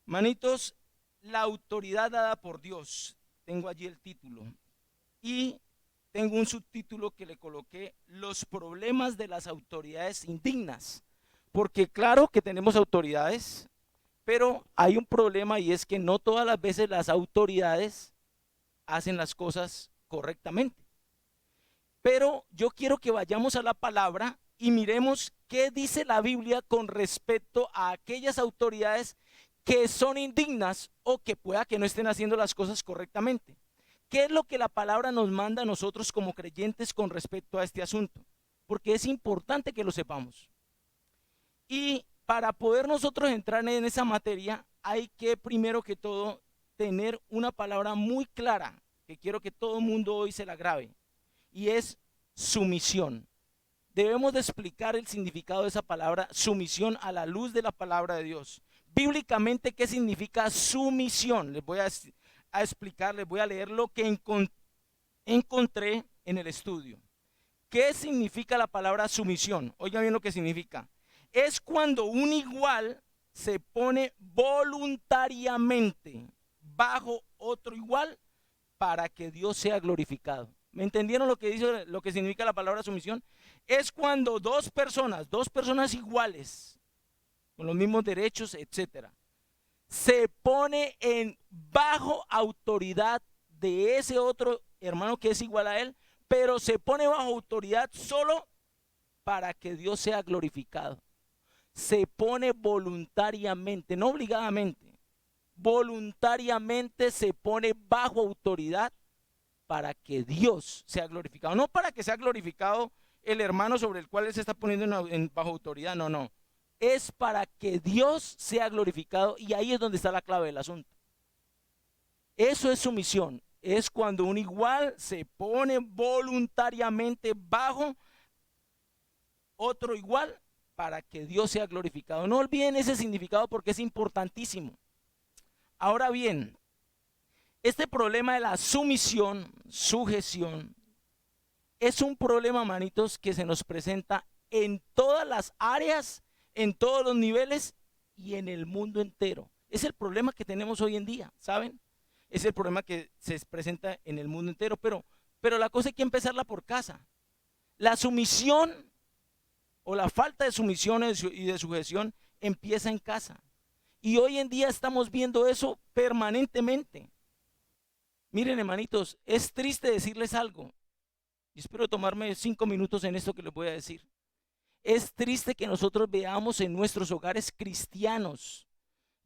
Manitos, la autoridad dada por Dios. Tengo allí el título. Y tengo un subtítulo que le coloqué: los problemas de las autoridades indignas. Porque claro que tenemos autoridades, pero hay un problema, y es que no todas las veces las autoridades hacen las cosas correctamente. Pero yo quiero que vayamos a la palabra y miremos qué dice la Biblia con respecto a aquellas autoridades que son indignas o que pueda que no estén haciendo las cosas correctamente. ¿Qué es lo que la palabra nos manda a nosotros como creyentes con respecto a este asunto? Porque es importante que lo sepamos. Y para poder nosotros entrar en esa materia, hay que primero que todo tener una palabra muy clara, que quiero que todo el mundo hoy se la grabe, y es sumisión. Debemos de explicar el significado de esa palabra sumisión a la luz de la palabra de Dios. Bíblicamente, ¿qué significa sumisión? Les voy a explicar, les voy a leer lo que encontré en el estudio. ¿Qué significa la palabra sumisión? Oigan bien lo que significa. Es cuando un igual se pone voluntariamente bajo otro igual para que Dios sea glorificado. ¿Me entendieron lo que dice, lo que significa la palabra sumisión? Es cuando dos personas iguales, con los mismos derechos, etcétera, se pone en bajo autoridad de ese otro hermano que es igual a él, pero se pone bajo autoridad solo para que Dios sea glorificado. Se pone voluntariamente, no obligadamente, voluntariamente se pone bajo autoridad para que Dios sea glorificado, no para que sea glorificado el hermano sobre el cual él se está poniendo bajo autoridad, no, no, es para que Dios sea glorificado, y ahí es donde está la clave del asunto. Eso es sumisión, es cuando un igual se pone voluntariamente bajo otro igual para que Dios sea glorificado. No olviden ese significado porque es importantísimo. Ahora bien, este problema de la sumisión, sujeción, es un problema, manitos, que se nos presenta en todas las áreas, en todos los niveles y en el mundo entero. Es el problema que tenemos hoy en día, ¿saben? Es el problema que se presenta en el mundo entero, pero la cosa hay que empezarla por casa. La sumisión o la falta de sumisión y de sujeción empieza en casa. Y hoy en día estamos viendo eso permanentemente. Miren, hermanitos, es triste decirles algo, y espero tomarme 5 minutos en esto que les voy a decir. Es triste que nosotros veamos en nuestros hogares cristianos,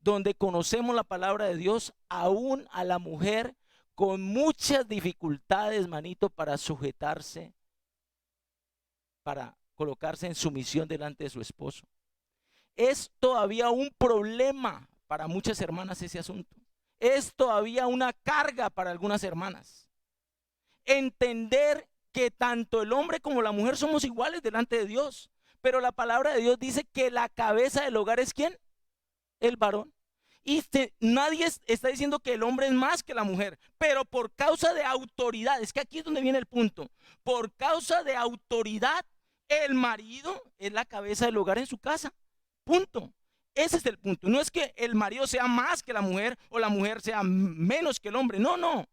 donde conocemos la palabra de Dios, aún a la mujer con muchas dificultades, manito, para sujetarse, para colocarse en sumisión delante de su esposo. Es todavía un problema para muchas hermanas ese asunto. Es todavía una carga para algunas hermanas. Entender que tanto el hombre como la mujer somos iguales delante de Dios. Pero la palabra de Dios dice que la cabeza del hogar es ¿quién? El varón. Y nadie está diciendo que el hombre es más que la mujer, pero por causa de autoridad, es que aquí es donde viene el punto. Por causa de autoridad, el marido es la cabeza del hogar en su casa. Punto. Ese es el punto. No es que el marido sea más que la mujer o la mujer sea menos que el hombre. No, no.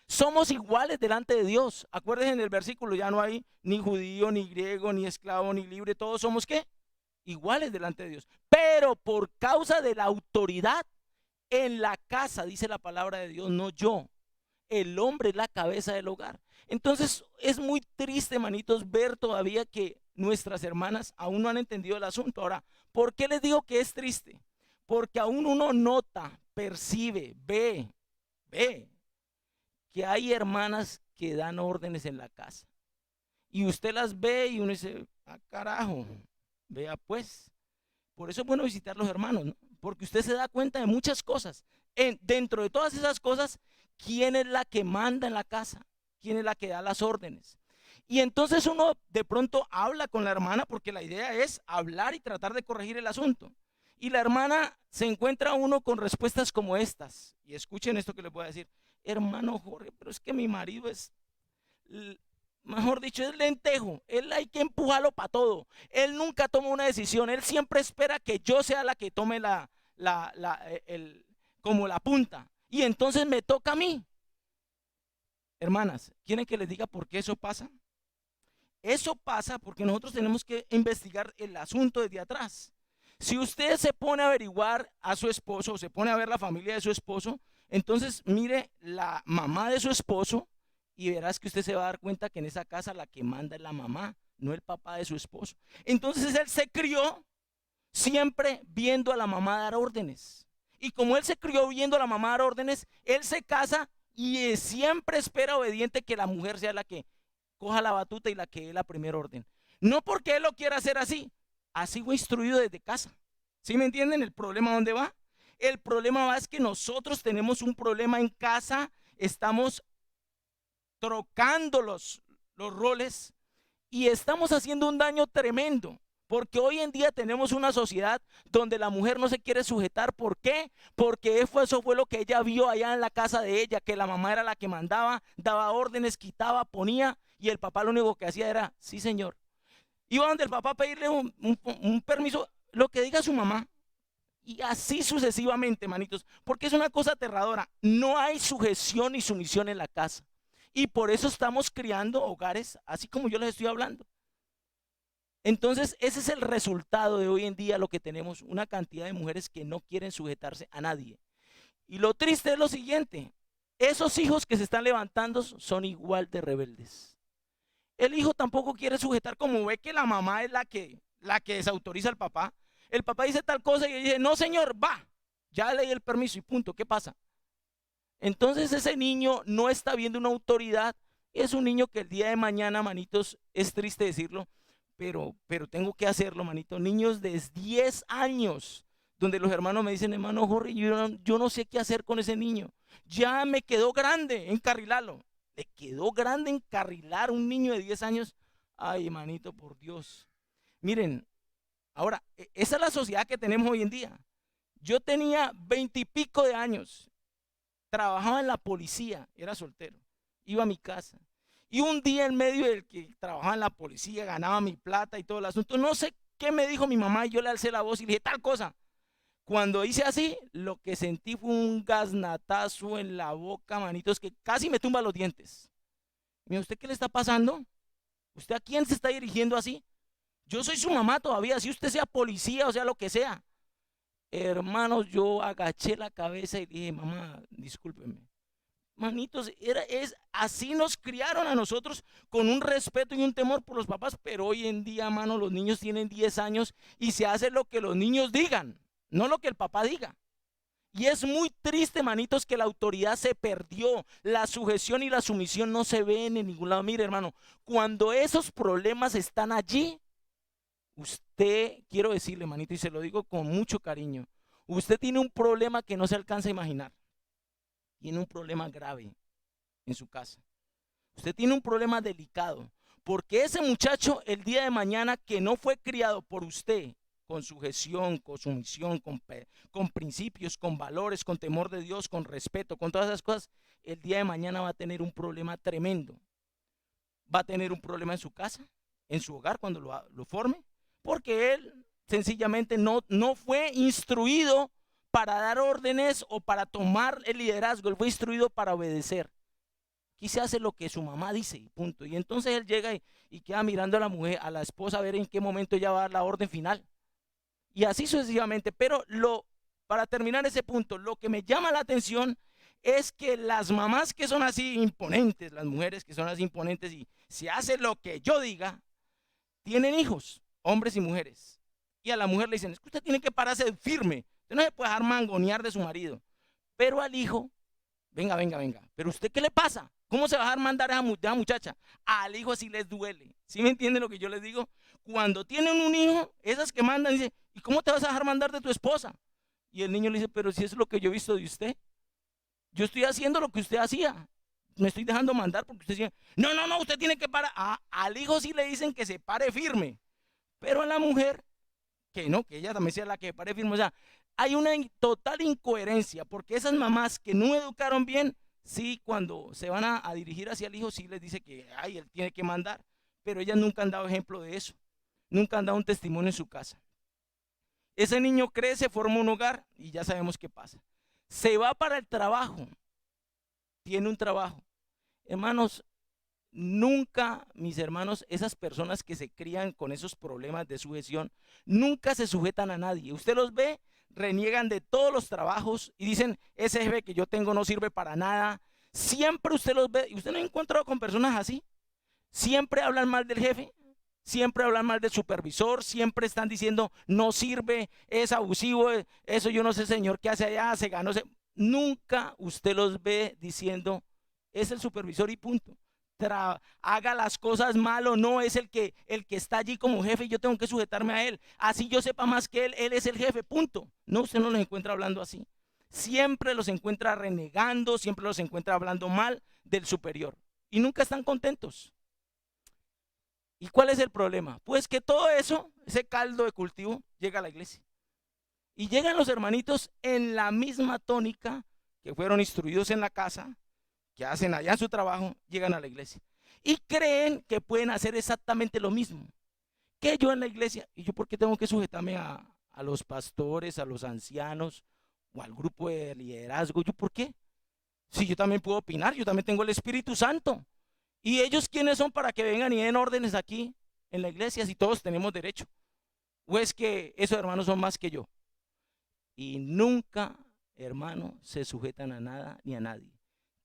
Somos iguales delante de Dios. Acuérdense en el versículo, ya no hay ni judío, ni griego, ni esclavo, ni libre. Todos somos ¿qué? Iguales delante de Dios. Pero por causa de la autoridad en la casa, dice la palabra de Dios, no yo. El hombre es la cabeza del hogar. Entonces es muy triste, manitos, ver todavía que nuestras hermanas aún no han entendido el asunto. Ahora, ¿por qué les digo que es triste? Porque aún uno nota, percibe, ve que hay hermanas que dan órdenes en la casa. Y usted las ve y uno dice, ah, carajo, vea pues. Por eso es bueno visitar los hermanos, ¿no? Porque usted se da cuenta de muchas cosas. Dentro de todas esas cosas, ¿quién es la que manda en la casa? ¿Quién es la que da las órdenes? Y entonces uno de pronto habla con la hermana, porque la idea es hablar y tratar de corregir el asunto. Y la hermana se encuentra uno con respuestas como estas. Y escuchen esto que les voy a decir. Hermano Jorge, pero es que mi marido es, mejor dicho, es lentejo. Él hay que empujarlo para todo. Él nunca toma una decisión. Él siempre espera que yo sea la que tome como la punta. Y entonces me toca a mí. Hermanas, ¿quieren que les diga por qué eso pasa? Eso pasa porque nosotros tenemos que investigar el asunto desde atrás. Si usted se pone a averiguar a su esposo o se pone a ver la familia de su esposo, entonces mire la mamá de su esposo y verás que usted se va a dar cuenta que en esa casa la que manda es la mamá, no el papá de su esposo. Entonces él se crió siempre viendo a la mamá dar órdenes. Y como él se crió viendo a la mamá dar órdenes, él se casa y siempre espera obediente que la mujer sea la que coja la batuta y la que dé la primera orden. No porque él lo quiera hacer así, así fue instruido desde casa. ¿Sí me entienden el problema dónde va? El problema va es que nosotros tenemos un problema en casa, estamos trocando los roles y estamos haciendo un daño tremendo. Porque hoy en día tenemos una sociedad donde la mujer no se quiere sujetar. ¿Por qué? Porque eso fue lo que ella vio allá en la casa de ella, que la mamá era la que mandaba, daba órdenes, quitaba, ponía, y el papá lo único que hacía era, sí señor. Iba donde el papá a pedirle un permiso, lo que diga su mamá. Y así sucesivamente, manitos, porque es una cosa aterradora. No hay sujeción ni sumisión en la casa. Y por eso estamos criando hogares así como yo les estoy hablando. Entonces, ese es el resultado de hoy en día, lo que tenemos, una cantidad de mujeres que no quieren sujetarse a nadie. Y lo triste es lo siguiente, esos hijos que se están levantando son igual de rebeldes. El hijo tampoco quiere sujetar, como ve que la mamá es la que desautoriza al papá. El papá dice tal cosa y dice, no señor, va, ya le di el permiso y punto, ¿qué pasa? Entonces ese niño no está viendo una autoridad, es un niño que el día de mañana, manitos, es triste decirlo, pero tengo que hacerlo, manito. Niños de 10 años, donde los hermanos me dicen, hermano Jorge, yo no sé qué hacer con ese niño. Ya me quedó grande encarrilarlo. Le quedó grande encarrilar un niño de 10 años. Ay, manito, por Dios. Miren, ahora, esa es la sociedad que tenemos hoy en día. Yo tenía 20 y pico de años. Trabajaba en la policía, era soltero. Iba a mi casa. Y un día en medio del que trabajaba en la policía, ganaba mi plata y todo el asunto, no sé qué me dijo mi mamá y yo le alcé la voz y le dije tal cosa. Cuando hice así, lo que sentí fue un gaznatazo en la boca, manitos, que casi me tumba los dientes. Mira, ¿usted qué le está pasando? ¿Usted a quién se está dirigiendo así? Yo soy su mamá todavía, si usted sea policía o sea lo que sea. Hermanos, yo agaché la cabeza y dije, mamá, discúlpeme. Manitos, así nos criaron a nosotros con un respeto y un temor por los papás, pero hoy en día, mano, los niños tienen 10 años y se hace lo que los niños digan, no lo que el papá diga. Y es muy triste, manitos, que la autoridad se perdió, la sujeción y la sumisión no se ven en ningún lado. Mire, hermano, cuando esos problemas están allí, usted, quiero decirle, manito, y se lo digo con mucho cariño, usted tiene un problema que no se alcanza a imaginar. Tiene un problema grave en su casa. Usted tiene un problema delicado, porque ese muchacho el día de mañana que no fue criado por usted, con sujeción, con sumisión, con principios, con valores, con temor de Dios, con respeto, con todas esas cosas, el día de mañana va a tener un problema tremendo. Va a tener un problema en su casa, en su hogar, cuando lo forme, porque él sencillamente no fue instruido para dar órdenes o para tomar el liderazgo, él fue instruido para obedecer. Aquí se hace lo que su mamá dice y punto. Y entonces él llega y queda mirando a la mujer, a la esposa, a ver en qué momento ella va a dar la orden final. Y así sucesivamente. Pero para terminar ese punto, lo que me llama la atención es que las mamás que son así imponentes, las mujeres que son así imponentes y se hace lo que yo diga, tienen hijos, hombres y mujeres. Y a la mujer le dicen, es que usted tiene que pararse firme, usted no se puede dejar mangonear de su marido. Pero al hijo, venga, pero usted ¿qué le pasa? ¿Cómo se va a dejar mandar a esa muchacha? Al hijo sí les duele. ¿Sí me entienden lo que yo les digo? Cuando tienen un hijo, esas que mandan, dicen, ¿y cómo te vas a dejar mandar de tu esposa? Y el niño le dice, pero si es lo que yo he visto de usted. Yo estoy haciendo lo que usted hacía. Me estoy dejando mandar porque usted decía, no, usted tiene que parar. Al hijo sí le dicen que se pare firme. Pero a la mujer, que no, que ella también sea la que pare firme. O sea, hay una total incoherencia porque esas mamás que no educaron bien, sí, cuando se van a dirigir hacia el hijo, sí les dice que él tiene que mandar, pero ellas nunca han dado ejemplo de eso, nunca han dado un testimonio en su casa. Ese niño crece, forma un hogar y ya sabemos qué pasa. se va para el trabajo, tiene un trabajo. Hermanos, nunca, mis hermanos, esas personas que se crían con esos problemas de sujeción, nunca se sujetan a nadie. Usted los ve, reniegan de todos los trabajos y dicen, ese jefe que yo tengo no sirve para nada. Siempre usted los ve, y usted no ha encontrado con personas así. Siempre hablan mal del jefe, siempre hablan mal del supervisor, siempre están diciendo, no sirve, es abusivo, eso yo no sé, señor, qué hace allá, se ganó. Nunca usted los ve diciendo, es el supervisor y punto. Haga las cosas mal o no, es el que está allí como jefe y yo tengo que sujetarme a él. Así yo sepa más que él es el jefe, punto. No, usted no los encuentra hablando así. Siempre los encuentra renegando, siempre los encuentra hablando mal del superior. Y nunca están contentos. ¿Y cuál es el problema? Pues que todo eso, ese caldo de cultivo, llega a la iglesia. Y llegan los hermanitos en la misma tónica que fueron instruidos en la casa, que hacen allá en su trabajo, llegan a la iglesia. Y creen que pueden hacer exactamente lo mismo que yo en la iglesia. ¿Y yo por qué tengo que sujetarme a los pastores, a los ancianos o al grupo de liderazgo? ¿Yo por qué? Si yo también puedo opinar, yo también tengo el Espíritu Santo. ¿Y ellos quiénes son para que vengan y den órdenes aquí en la iglesia si todos tenemos derecho? ¿O es que esos hermanos son más que yo? Y nunca, hermano, se sujetan a nada ni a nadie.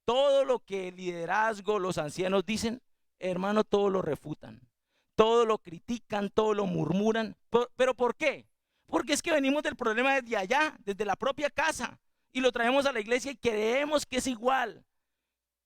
Todo lo que el liderazgo, los ancianos dicen, hermano, todo lo refutan. Todo lo critican, todo lo murmuran. ¿Pero por qué? Porque es que venimos del problema desde allá, desde la propia casa. Y lo traemos a la iglesia y creemos que es igual.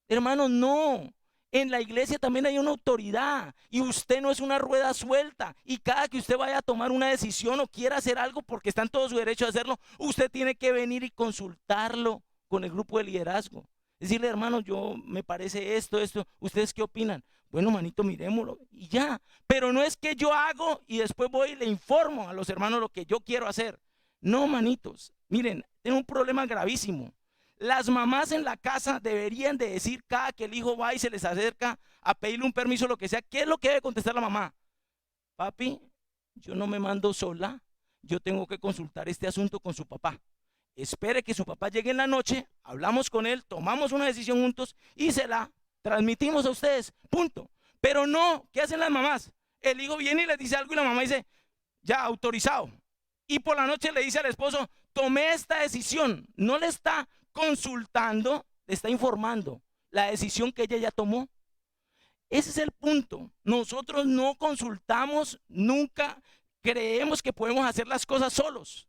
Hermano, no. En la iglesia también hay una autoridad y usted no es una rueda suelta, y cada que usted vaya a tomar una decisión o quiera hacer algo, porque está en todo su derecho a hacerlo, usted tiene que venir y consultarlo con el grupo de liderazgo. Decirle, hermano, yo me parece esto, ¿ustedes qué opinan? Bueno, manito, miremoslo y ya. Pero no es que yo hago y después voy y le informo a los hermanos lo que yo quiero hacer. No, manitos, miren, tengo un problema gravísimo. Las mamás en la casa deberían de decir cada que el hijo va y se les acerca a pedirle un permiso, lo que sea, ¿qué es lo que debe contestar la mamá? Papi, yo no me mando sola, yo tengo que consultar este asunto con su papá. Espere que su papá llegue en la noche, hablamos con él, tomamos una decisión juntos y se la transmitimos a ustedes, punto. Pero no, ¿qué hacen las mamás? El hijo viene y les dice algo y la mamá dice, ya, autorizado. Y por la noche le dice al esposo, tomé esta decisión. No le está consultando, le está informando la decisión que ella ya tomó. Ese es el punto. Nosotros no consultamos nunca, creemos que podemos hacer las cosas solos.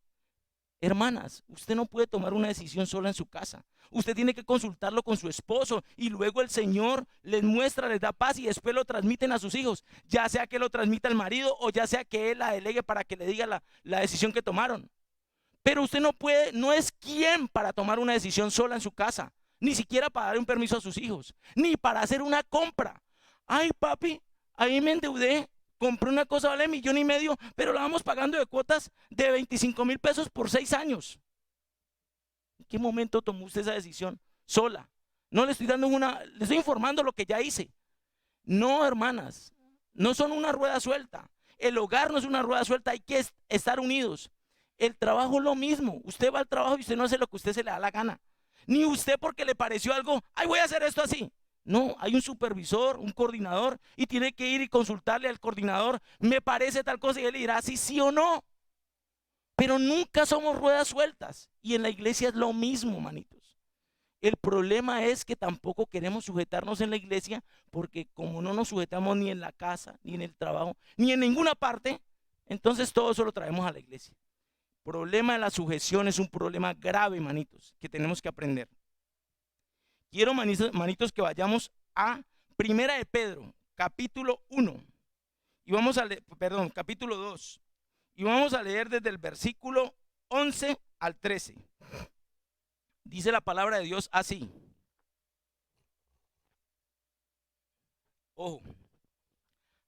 Hermanas, usted no puede tomar una decisión sola en su casa. Usted tiene que consultarlo con su esposo y luego el Señor les muestra, les da paz y después lo transmiten a sus hijos. Ya sea que lo transmita el marido o ya sea que él la delegue para que le diga la decisión que tomaron. Pero usted no puede, no es quien para tomar una decisión sola en su casa, ni siquiera para dar un permiso a sus hijos, ni para hacer una compra. Ay, papi, ahí me endeudé, compré una cosa, vale $1,500,000, pero la vamos pagando de cuotas de 25,000 pesos por 6 años. ¿En qué momento tomó usted esa decisión? Sola. No le estoy dando le estoy informando lo que ya hice. No, hermanas, no son una rueda suelta. El hogar no es una rueda suelta, hay que estar unidos. El trabajo es lo mismo. Usted va al trabajo y usted no hace lo que usted se le da la gana. Ni usted porque le pareció algo, ay, voy a hacer esto así. No, hay un supervisor, un coordinador, y tiene que ir y consultarle al coordinador, me parece tal cosa, y él le dirá si sí o no. Pero nunca somos ruedas sueltas. Y en la iglesia es lo mismo, manitos. El problema es que tampoco queremos sujetarnos en la iglesia, porque como no nos sujetamos ni en la casa, ni en el trabajo, ni en ninguna parte, entonces todo eso lo traemos a la iglesia. El problema de la sujeción es un problema grave, manitos, que tenemos que aprender. Quiero, manitos, que vayamos a Primera de Pedro, capítulo 1. Y vamos a leer, perdón, capítulo 2. Y vamos a leer desde el versículo 11 al 13. Dice la palabra de Dios así. Ojo.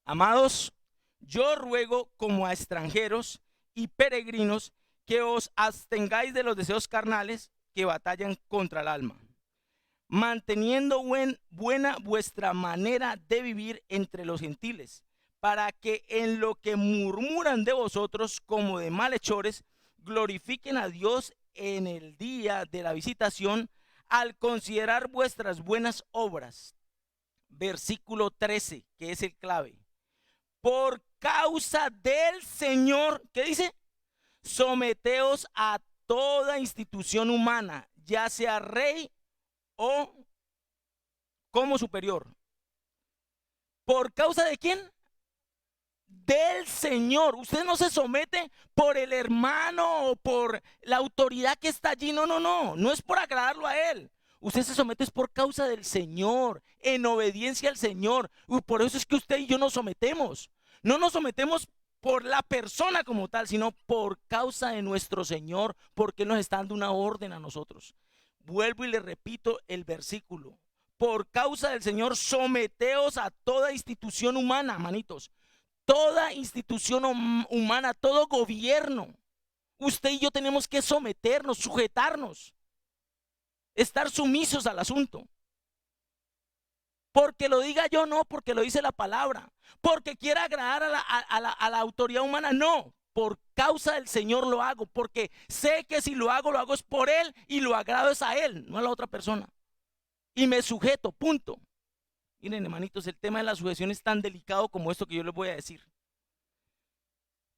Amados, yo ruego como a extranjeros y peregrinos que os abstengáis de los deseos carnales que batallan contra el alma, manteniendo buena vuestra manera de vivir entre los gentiles, para que en lo que murmuran de vosotros como de malhechores, glorifiquen a Dios en el día de la visitación, al considerar vuestras buenas obras. Versículo 13, que es el clave. Por causa del Señor, ¿qué dice? Someteos a toda institución humana, ya sea rey o como superior. ¿Por causa de quién? Del Señor. Usted no se somete por el hermano o por la autoridad que está allí. No, no, no. No es por agradarlo a él. Usted se somete es por causa del Señor, en obediencia al Señor. Por eso es que usted y yo nos sometemos. No nos sometemos por la persona como tal, sino por causa de nuestro Señor, porque Él nos está dando una orden a nosotros. Vuelvo y le repito el versículo. Por causa del Señor, someteos a toda institución humana, manitos. Toda institución humana, todo gobierno. Usted y yo tenemos que someternos, sujetarnos, estar sumisos al asunto. Porque lo diga yo, no, porque lo dice la palabra. Porque quiera agradar a la autoridad humana, no. Por causa del Señor lo hago, porque sé que si lo hago es por Él y lo agrado es a Él, no a la otra persona. Y me sujeto, punto. Miren, hermanitos, el tema de la sujeción es tan delicado como esto que yo les voy a decir.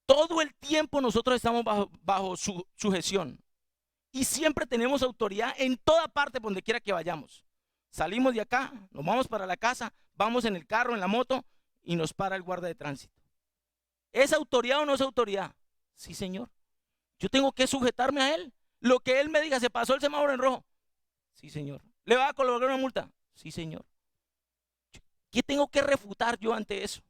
Todo el tiempo nosotros estamos bajo sujeción. Y siempre tenemos autoridad en toda parte, por donde quiera que vayamos. Salimos de acá, nos vamos para la casa, vamos en el carro, en la moto, y nos para el guarda de tránsito. ¿Es autoridad o no es autoridad? Sí, señor. Yo tengo que sujetarme a él. Lo que él me diga, se pasó el semáforo en rojo. Sí, señor. ¿Le va a colocar una multa? Sí, señor. ¿Qué tengo que refutar yo ante eso?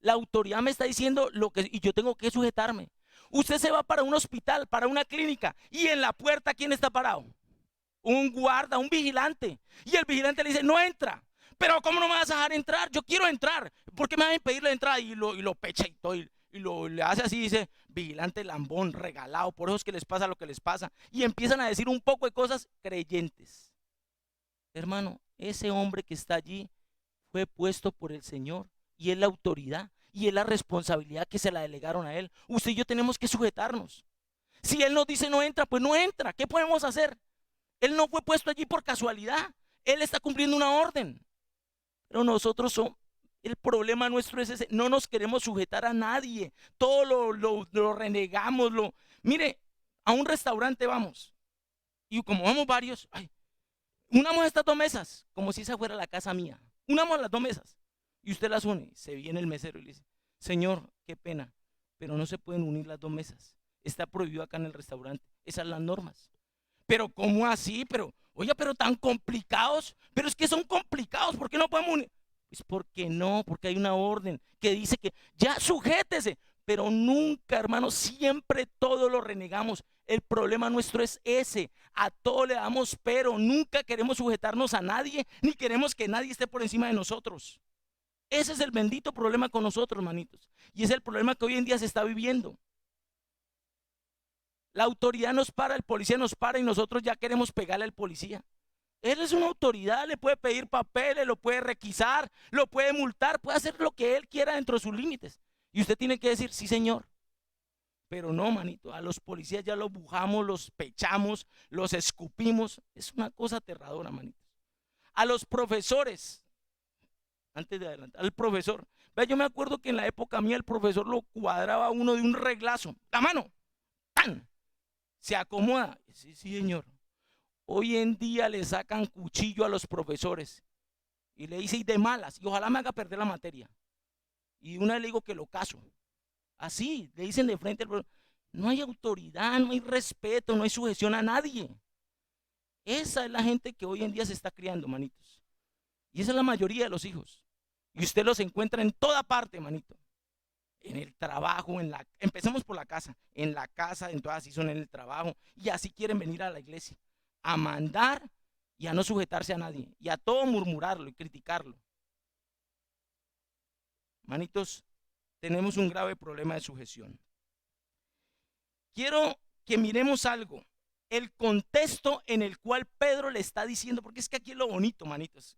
La autoridad me está diciendo lo que y yo tengo que sujetarme. Usted se va para un hospital, para una clínica, y en la puerta, ¿quién está parado? Un guarda, un vigilante. Y el vigilante le dice, no entra. Pero ¿cómo no me vas a dejar entrar? Yo quiero entrar. ¿Por qué me vas a impedir la entrada? Y lo pecha y todo. Y le hace así, dice, vigilante lambón, regalado. Por eso es que les pasa lo que les pasa. Y empiezan a decir un poco de cosas creyentes. Hermano, ese hombre que está allí fue puesto por el Señor. Y es la autoridad. Y es la responsabilidad que se la delegaron a él. Usted y yo tenemos que sujetarnos. Si él nos dice no entra, pues no entra. ¿Qué podemos hacer? Él no fue puesto allí por casualidad. Él está cumpliendo una orden. Pero nosotros somos, el problema nuestro es ese. No nos queremos sujetar a nadie. Todo lo renegamos. Mire, a un restaurante vamos. Y como vamos varios, unamos estas dos mesas. Como si esa fuera la casa mía. Unamos las dos mesas. Y usted las une. Se viene el mesero y le dice, señor, qué pena, pero no se pueden unir las dos mesas. Está prohibido acá en el restaurante. Esas son las normas. Pero ¿cómo así? Pero, oiga, pero tan complicados. Pero es que son complicados. ¿Por qué no podemos unir? Pues porque no, porque hay una orden que dice que ya sujétese. Pero nunca, hermano, siempre todo lo renegamos. El problema nuestro es ese. A todo le damos pero. Nunca queremos sujetarnos a nadie, ni queremos que nadie esté por encima de nosotros. Ese es el bendito problema con nosotros, hermanitos. Y es el problema que hoy en día se está viviendo. La autoridad nos para, el policía nos para y nosotros ya queremos pegarle al policía. Él es una autoridad, le puede pedir papeles, lo puede requisar, lo puede multar, puede hacer lo que él quiera dentro de sus límites. Y usted tiene que decir, sí señor. Pero no, manito, a los policías ya los bujamos, los pechamos, los escupimos. Es una cosa aterradora, manito. A los profesores, antes de adelantar, al profesor. Vea, yo me acuerdo que en la época mía el profesor lo cuadraba a uno de un reglazo. La mano, ¡tan! Se acomoda. Sí, sí, señor. Hoy en día le sacan cuchillo a los profesores y le dice y de malas, y ojalá me haga perder la materia. Y una vez le digo que lo caso. Así, le dicen de frente al profesor. No hay autoridad, no hay respeto, no hay sujeción a nadie. Esa es la gente que hoy en día se está criando, manitos. Y esa es la mayoría de los hijos. Y usted los encuentra en toda parte, manito. En el trabajo, empecemos por la casa, en todas así son en el trabajo, y así quieren venir a la iglesia, a mandar y a no sujetarse a nadie, y a todo murmurarlo y criticarlo. Manitos, tenemos un grave problema de sujeción. Quiero que miremos algo, el contexto en el cual Pedro le está diciendo, porque es que aquí es lo bonito, manitos.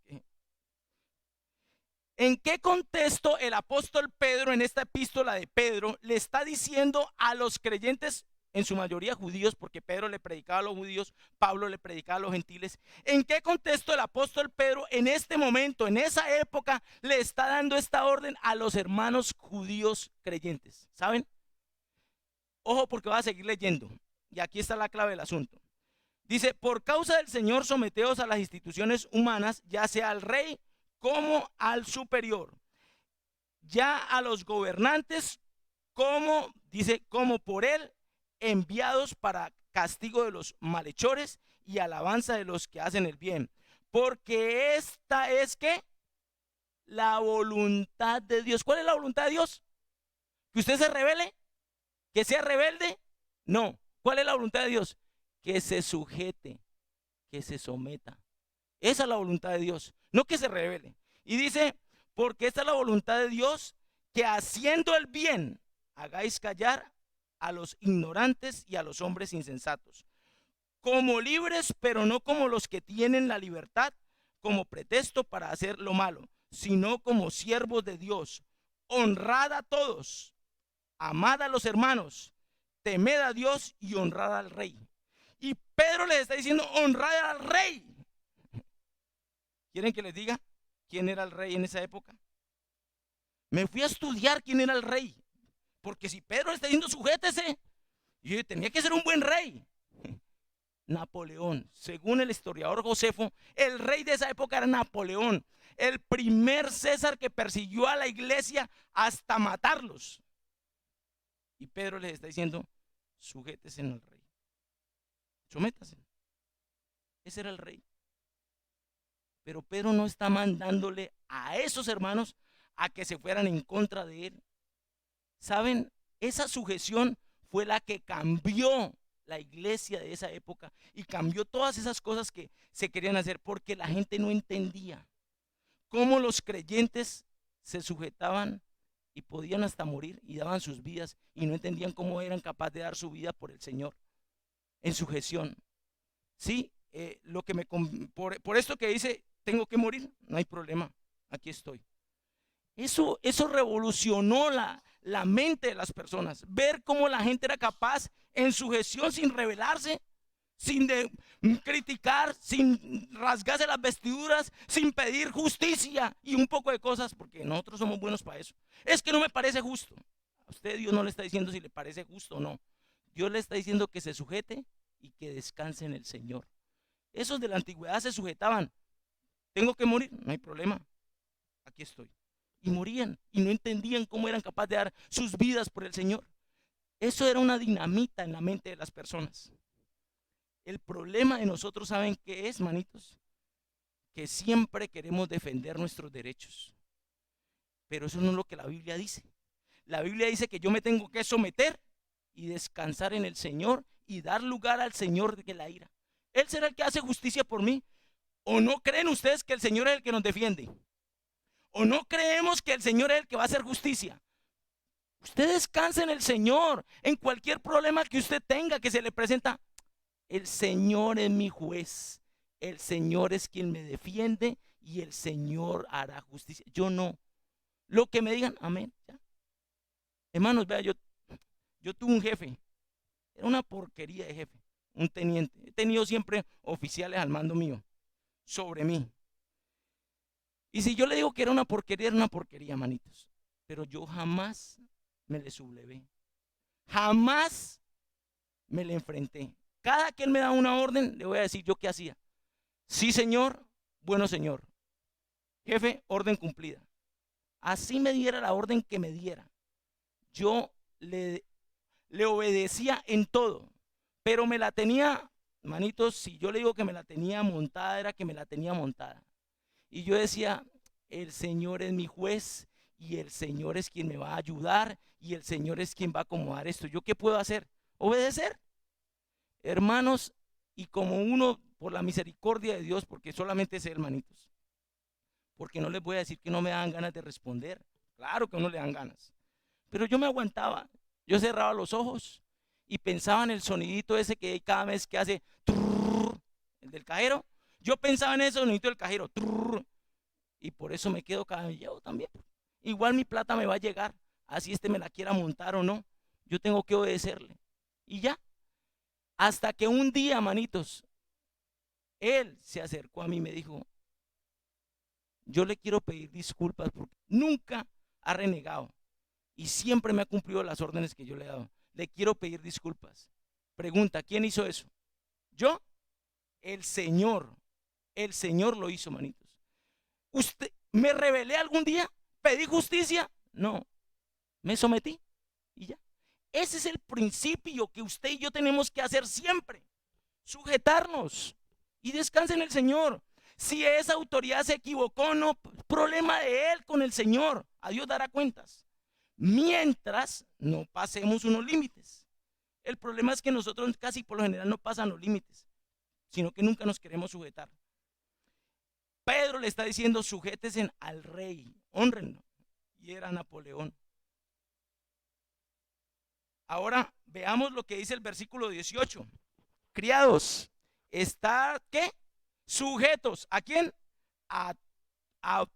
¿En qué contexto el apóstol Pedro en esta epístola de Pedro le está diciendo a los creyentes en su mayoría judíos, porque Pedro le predicaba a los judíos, Pablo le predicaba a los gentiles. ¿En qué contexto el apóstol Pedro en este momento, en esa época, le está dando esta orden a los hermanos judíos creyentes? ¿Saben? Ojo, porque voy a seguir leyendo. Y aquí está la clave del asunto. Dice, por causa del Señor, someteos a las instituciones humanas, ya sea al rey como al superior, ya a los gobernantes como, dice, como por él, enviados para castigo de los malhechores y alabanza de los que hacen el bien. Porque esta es que la voluntad de Dios. ¿Cuál es la voluntad de Dios? ¿Que usted se rebele? ¿Que sea rebelde? No. ¿Cuál es la voluntad de Dios? Que se sujete, que se someta. Esa es la voluntad de Dios, no que se rebele. Y dice, porque esta es la voluntad de Dios, que haciendo el bien hagáis callar a los ignorantes y a los hombres insensatos, como libres, pero no como los que tienen la libertad como pretexto para hacer lo malo, sino como siervos de Dios. Honrad a todos, amad a los hermanos, temed a Dios y honrad al rey. Y Pedro les está diciendo, honrad al rey. ¿Quieren que les diga quién era el rey en esa época? Me fui a estudiar quién era el rey, porque si Pedro está diciendo sujétese, yo tenía que ser un buen rey. Napoleón, según el historiador Josefo, el rey de esa época era Napoleón, el primer César que persiguió a la iglesia hasta matarlos. Y Pedro les está diciendo, sujétese al rey, sométase. Ese era el rey. Pero Pedro no está mandándole a esos hermanos a que se fueran en contra de él. ¿Saben? Esa sujeción fue la que cambió la iglesia de esa época y cambió todas esas cosas que se querían hacer porque la gente no entendía cómo los creyentes se sujetaban y podían hasta morir y daban sus vidas y no entendían cómo eran capaces de dar su vida por el Señor en sujeción. Sí, lo que por esto que dice tengo que morir, no hay problema, aquí estoy. Eso revolucionó la mente de las personas, ver cómo la gente era capaz en sujeción sin rebelarse, sin criticar, sin rasgarse las vestiduras, sin pedir justicia y un poco de cosas, porque nosotros somos buenos para eso. Es que no me parece justo. A usted Dios no le está diciendo si le parece justo o no. Dios le está diciendo que se sujete y que descanse en el Señor. Esos de la antigüedad se sujetaban. Tengo que morir, no hay problema, aquí estoy. Y morían y no entendían cómo eran capaces de dar sus vidas por el Señor. Eso era una dinamita en la mente de las personas. El problema de nosotros, ¿saben qué es, manitos? Que siempre queremos defender nuestros derechos. Pero eso no es lo que la Biblia dice. La Biblia dice que yo me tengo que someter y descansar en el Señor y dar lugar al Señor de la ira. Él será el que hace justicia por mí. ¿O no creen ustedes que el Señor es el que nos defiende? ¿O no creemos que el Señor es el que va a hacer justicia? Usted descansa en el Señor, en cualquier problema que usted tenga que se le presenta. El Señor es mi juez, el Señor es quien me defiende y el Señor hará justicia. Yo no. Lo que me digan, amén. ¿Ya? Hermanos, vea, yo tuve un jefe, era una porquería de jefe, un teniente. He tenido siempre oficiales al mando mío, sobre mí. Y si yo le digo que era una porquería, manitos. Pero yo jamás me le sublevé. Jamás me le enfrenté. Cada que él me da una orden, le voy a decir yo qué hacía. Sí, señor, bueno, señor. Jefe, orden cumplida. Así me diera la orden que me diera. Yo le obedecía en todo. Pero me la tenía, manitos, si yo le digo que me la tenía montada, era que me la tenía montada. Y yo decía, el Señor es mi juez y el Señor es quien me va a ayudar y el Señor es quien va a acomodar esto. ¿Yo qué puedo hacer? Obedecer. Hermanos, y como uno, por la misericordia de Dios, porque solamente es hermanitos, porque no les voy a decir que no me dan ganas de responder. Claro que no le dan ganas. Pero yo me aguantaba. Yo cerraba los ojos y pensaba en el sonidito ese que hay cada vez que hace trrr, el del cajero. Yo pensaba en ese sonidito del cajero. Trrr, y por eso me quedo callado también. Igual mi plata me va a llegar. Así me la quiera montar o no. Yo tengo que obedecerle. Y ya. Hasta que un día, manitos, él se acercó a mí y me dijo, yo le quiero pedir disculpas porque nunca ha renegado y siempre me ha cumplido las órdenes que yo le he dado. Le quiero pedir disculpas. Pregunta, ¿quién hizo eso? ¿Yo? El Señor. El Señor lo hizo, manitos. ¿Usted me rebelé algún día? ¿Pedí justicia? No. Me sometí y ya. Ese es el principio que usted y yo tenemos que hacer siempre. Sujetarnos y descanse en el Señor. Si esa autoridad se equivocó, no, problema de él con el Señor. A Dios dará cuentas. Mientras no pasemos unos límites. El problema es que nosotros casi por lo general no pasan los límites, sino que nunca nos queremos sujetar. Pedro le está diciendo, sujétense al rey, honrenlo. Y era Napoleón. Ahora veamos lo que dice el versículo 18. Criados, estar, ¿qué? Sujetos. ¿A quién? A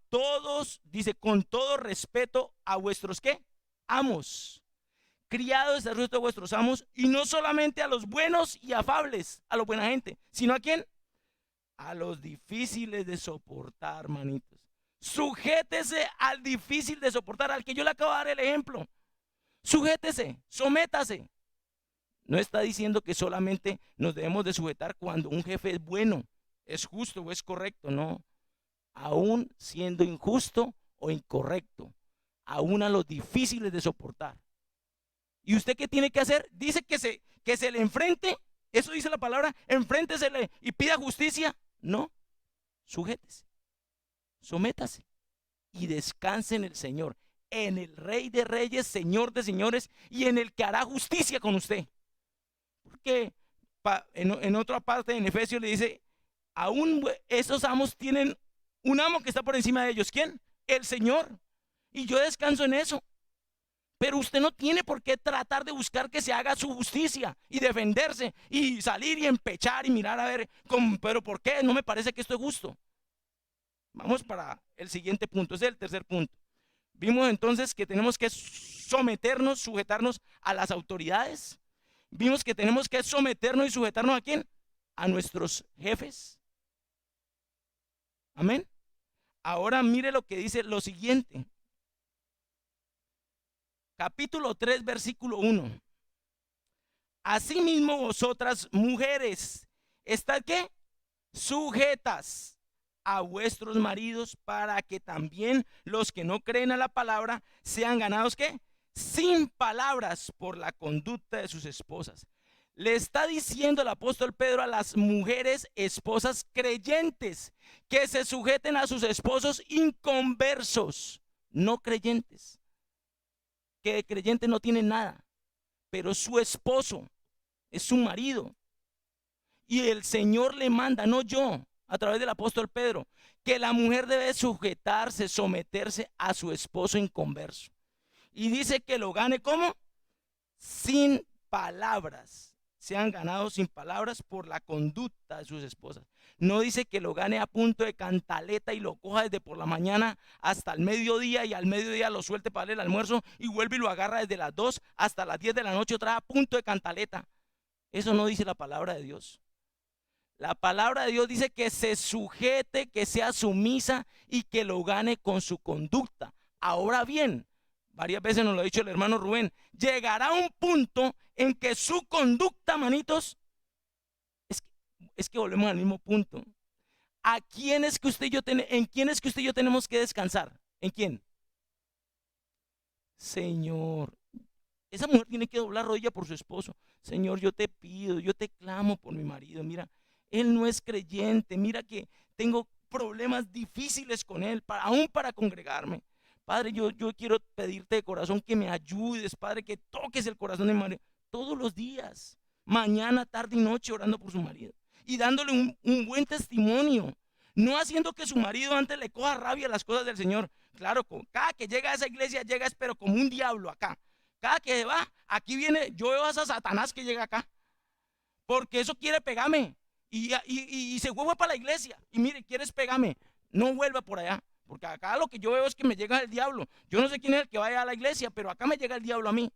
todos, dice, con todo respeto a vuestros, ¿qué? Amos. Criados, estar sujetos a vuestros amos, y no solamente a los buenos y afables, a la buena gente, sino ¿a quién? A los difíciles de soportar, manitos. Sujétese al difícil de soportar, al que yo le acabo de dar el ejemplo. Sujétese, sométase. No está diciendo que solamente nos debemos de sujetar cuando un jefe es bueno, es justo o es correcto, no. Aún siendo injusto o incorrecto, aún a los difíciles de soportar. ¿Y usted qué tiene que hacer? Dice que se le enfrente, eso dice la palabra, enfréntesele y pida justicia. No, sujétese, sométase y descanse en el Señor, en el Rey de Reyes, Señor de Señores, y en el que hará justicia con usted. Porque en otra parte, en Efesios le dice, aún esos amos tienen un amo que está por encima de ellos. ¿Quién? El Señor. Y yo descanso en eso. Pero usted no tiene por qué tratar de buscar que se haga su justicia y defenderse y salir y empechar y mirar a ver, pero ¿por qué? No me parece que esto es justo. Vamos para el siguiente punto, ese es el tercer punto. Vimos entonces que tenemos que someternos, sujetarnos a las autoridades. Vimos que tenemos que someternos y sujetarnos ¿a quién? A nuestros jefes. Amén. Ahora mire lo que dice lo siguiente. Capítulo 3, versículo 1. Asimismo vosotras, mujeres, ¿estad qué? Sujetas a vuestros maridos, para que también los que no creen a la palabra sean ganados, ¿qué? Sin palabras por la conducta de sus esposas. Le está diciendo el apóstol Pedro a las mujeres esposas creyentes que se sujeten a sus esposos inconversos, no creyentes. Que de creyente no tiene nada, pero su esposo es su marido. Y el Señor le manda, no yo, a través del apóstol Pedro, que la mujer debe sujetarse, someterse a su esposo inconverso. Y dice que lo gane ¿cómo? Sin palabras. Sean ganados sin palabras por la conducta de sus esposas. No dice que lo gane a punto de cantaleta y lo coja desde por la mañana hasta el mediodía y al mediodía lo suelte para el almuerzo y vuelve y lo agarra desde las 2 hasta las 10 de la noche otra vez a punto de cantaleta. Eso no dice la palabra de Dios. La palabra de Dios dice que se sujete, que sea sumisa y que lo gane con su conducta. Ahora bien, varias veces nos lo ha dicho el hermano Rubén, llegará un punto en que su conducta, manitos, es que volvemos al mismo punto. ¿A quién es que usted y yo ¿En quién es que usted y yo tenemos que descansar? ¿En quién? Señor, esa mujer tiene que doblar rodilla por su esposo. Señor, yo te pido, yo te clamo por mi marido. Mira, él no es creyente. Mira que tengo problemas difíciles con él, aún para congregarme. Padre, yo quiero pedirte de corazón que me ayudes, Padre, que toques el corazón de mi marido todos los días, mañana, tarde y noche, orando por su marido y dándole un buen testimonio, no haciendo que su marido antes le coja rabia a las cosas del Señor. Claro, cada que llega a esa iglesia llega pero como un diablo acá. Cada que va, aquí viene, yo veo a esa Satanás que llega acá, porque eso quiere pegarme y se fue para la iglesia y mire, quieres pegarme, no vuelva por allá. Porque acá lo que yo veo es que me llega el diablo. Yo no sé quién es el que vaya a la iglesia, pero acá me llega el diablo a mí.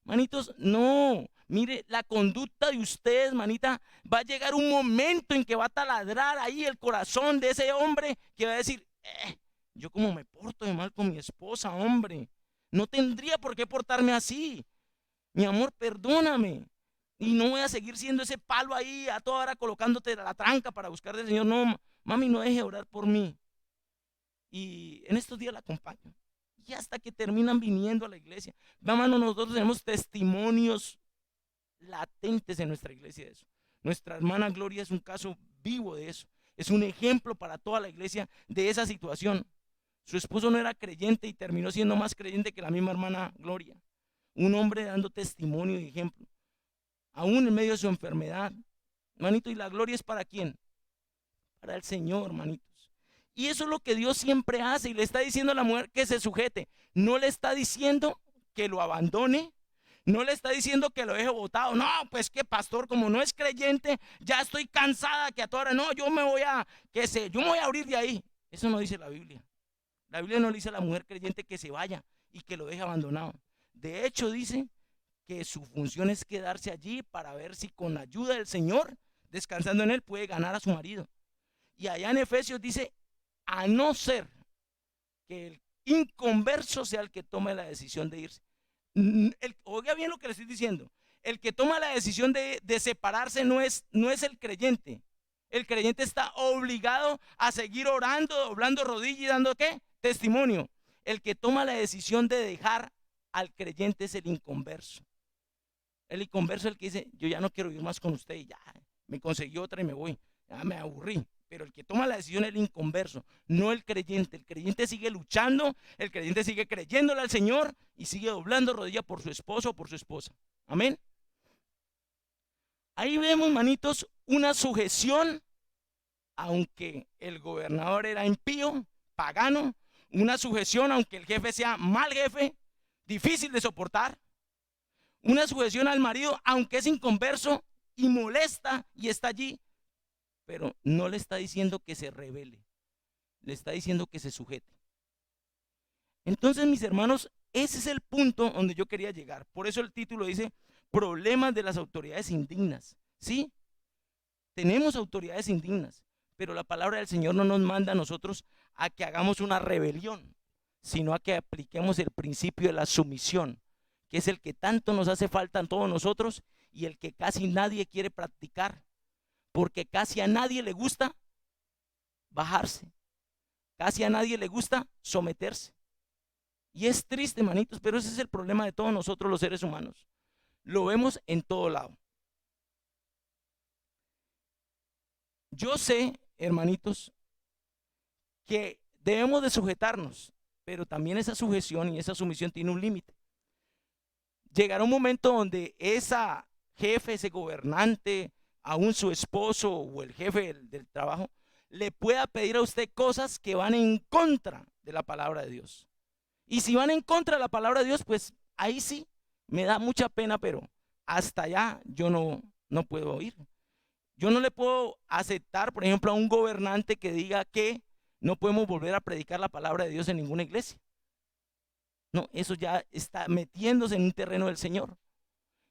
Manitos, no. Mire, la conducta de ustedes, manita, va a llegar un momento en que va a taladrar ahí el corazón de ese hombre que va a decir, yo como me porto de mal con mi esposa, hombre, no tendría por qué portarme así. Mi amor, perdóname. Y no voy a seguir siendo ese palo ahí a toda hora colocándote la tranca para buscar del Señor. No, mami, no deje de orar por mí. Y en estos días la acompaño. Y hasta que terminan viniendo a la iglesia. Vamos, nosotros tenemos testimonios latentes en nuestra iglesia de eso. Nuestra hermana Gloria es un caso vivo de eso. Es un ejemplo para toda la iglesia de esa situación. Su esposo no era creyente y terminó siendo más creyente que la misma hermana Gloria. Un hombre dando testimonio y ejemplo, aún en medio de su enfermedad. Manito, ¿y la gloria es para quién? Para el Señor, manitos. Y eso es lo que Dios siempre hace y le está diciendo a la mujer que se sujete. No le está diciendo que lo abandone. No le está diciendo que lo deje botado. No, pues que pastor, como no es creyente, ya estoy cansada que a toda hora, no, yo me voy a, yo me voy a abrir de ahí. Eso no dice la Biblia. La Biblia no le dice a la mujer creyente que se vaya y que lo deje abandonado. De hecho, dice que su función es quedarse allí para ver si con la ayuda del Señor, descansando en él, puede ganar a su marido. Y allá en Efesios dice, a no ser que el inconverso sea el que tome la decisión de irse. Oiga bien lo que le estoy diciendo. El que toma la decisión de separarse no es el creyente. El creyente está obligado a seguir orando, doblando rodillas y dando ¿qué? Testimonio. El que toma la decisión de dejar al creyente es el inconverso. El inconverso es el que dice, yo ya no quiero vivir más con usted y ya, me conseguí otra y me voy, ya me aburrí. Pero el que toma la decisión es el inconverso, no el creyente. El creyente sigue luchando, el creyente sigue creyéndole al Señor y sigue doblando rodilla por su esposo o por su esposa. Amén. Ahí vemos, manitos, una sujeción, aunque el gobernador era impío, pagano, una sujeción, aunque el jefe sea mal jefe, difícil de soportar. Una sujeción al marido, aunque es inconverso y molesta y está allí, pero no le está diciendo que se rebele, le está diciendo que se sujete. Entonces, mis hermanos, ese es el punto donde yo quería llegar. Por eso el título dice, problemas de las autoridades indignas. ¿Sí? Tenemos autoridades indignas, pero la palabra del Señor no nos manda a nosotros a que hagamos una rebelión, sino a que apliquemos el principio de la sumisión, que es el que tanto nos hace falta a todos nosotros y el que casi nadie quiere practicar, porque casi a nadie le gusta bajarse, casi a nadie le gusta someterse. Y es triste, manitos, pero ese es el problema de todos nosotros los seres humanos. Lo vemos en todo lado. Yo sé, hermanitos, que debemos de sujetarnos, pero también esa sujeción y esa sumisión tiene un límite. Llegará un momento donde esa jefe, ese gobernante, aún su esposo o el jefe del trabajo, le pueda pedir a usted cosas que van en contra de la palabra de Dios. Y si van en contra de la palabra de Dios, pues ahí sí, me da mucha pena, pero hasta allá yo no puedo ir. Yo no le puedo aceptar, por ejemplo, a un gobernante que diga que no podemos volver a predicar la palabra de Dios en ninguna iglesia. No, eso ya está metiéndose en un terreno del Señor.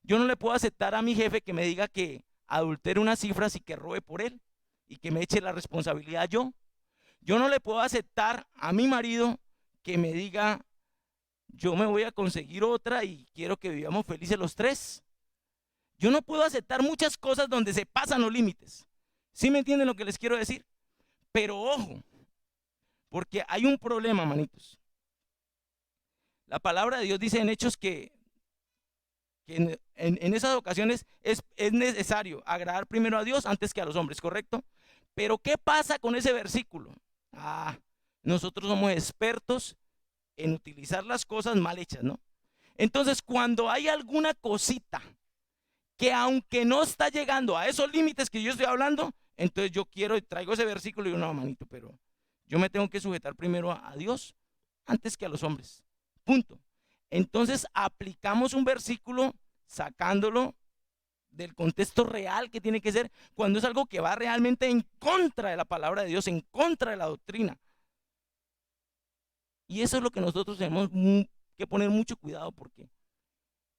Yo no le puedo aceptar a mi jefe que me diga que adultere unas cifras y que robe por él y que me eche la responsabilidad yo. Yo no le puedo aceptar a mi marido que me diga, yo me voy a conseguir otra y quiero que vivamos felices los tres. Yo no puedo aceptar muchas cosas donde se pasan los límites. ¿Sí me entienden lo que les quiero decir? Pero ojo, porque hay un problema, manitos. La palabra de Dios dice en Hechos que en esas ocasiones es necesario agradar primero a Dios antes que a los hombres, ¿correcto? Pero ¿qué pasa con ese versículo? Nosotros somos expertos en utilizar las cosas mal hechas, ¿no? Entonces, cuando hay alguna cosita que aunque no está llegando a esos límites que yo estoy hablando, entonces yo quiero y traigo ese versículo y digo, no, manito, pero yo me tengo que sujetar primero a Dios antes que a los hombres. Punto. Entonces aplicamos un versículo sacándolo del contexto real que tiene que ser cuando es algo que va realmente en contra de la palabra de Dios, en contra de la doctrina. Y eso es lo que nosotros tenemos que poner mucho cuidado porque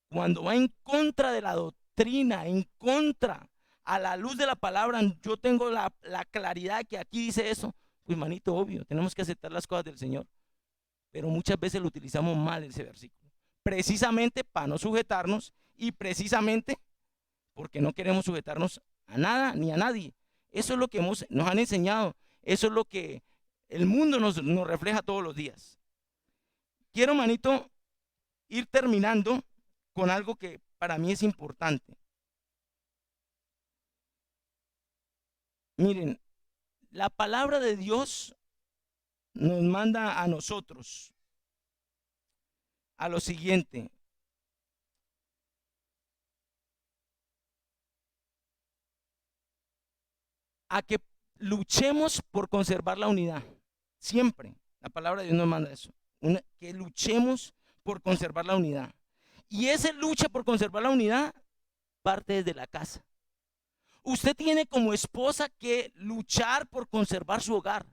cuando va en contra de la doctrina, en contra, a la luz de la palabra, yo tengo la claridad que aquí dice eso, pues manito, obvio, tenemos que aceptar las cosas del Señor, pero muchas veces lo utilizamos mal ese versículo, precisamente para no sujetarnos y precisamente porque no queremos sujetarnos a nada ni a nadie. Eso es lo que nos han enseñado, eso es lo que el mundo nos refleja todos los días. Quiero, manito, ir terminando con algo que para mí es importante. Miren, la palabra de Dios nos manda a nosotros a lo siguiente: a que luchemos por conservar la unidad. Siempre la palabra de Dios nos manda eso, que luchemos por conservar la unidad. Y esa lucha por conservar la unidad parte desde la casa. Usted tiene como esposa que luchar por conservar su hogar,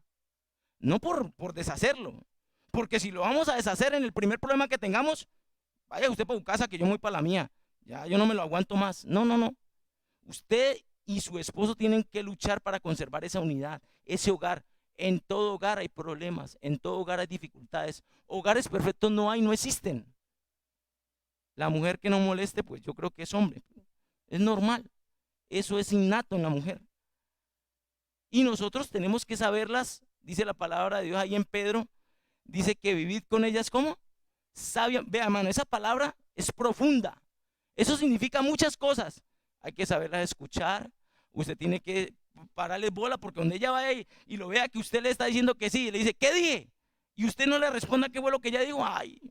no por deshacerlo. Porque si lo vamos a deshacer en el primer problema que tengamos, vaya usted para su casa que yo me voy para la mía. Ya yo no me lo aguanto más. No, no, no. Usted y su esposo tienen que luchar para conservar esa unidad, ese hogar. En todo hogar hay problemas, en todo hogar hay dificultades. Hogares perfectos no hay, no existen. La mujer que no moleste, pues yo creo que es hombre. Es normal. Eso es innato en la mujer. Y nosotros tenemos que saberlas, dice la palabra de Dios ahí en Pedro, dice que vivid con ellas como sabia. Vea, mano, esa palabra es profunda. Eso significa muchas cosas. Hay que saberlas escuchar. Usted tiene que pararle bola porque donde ella vaya y lo vea que usted le está diciendo que sí, le dice, ¿qué dije? Y usted no le responda qué fue lo que ella dijo. Ay,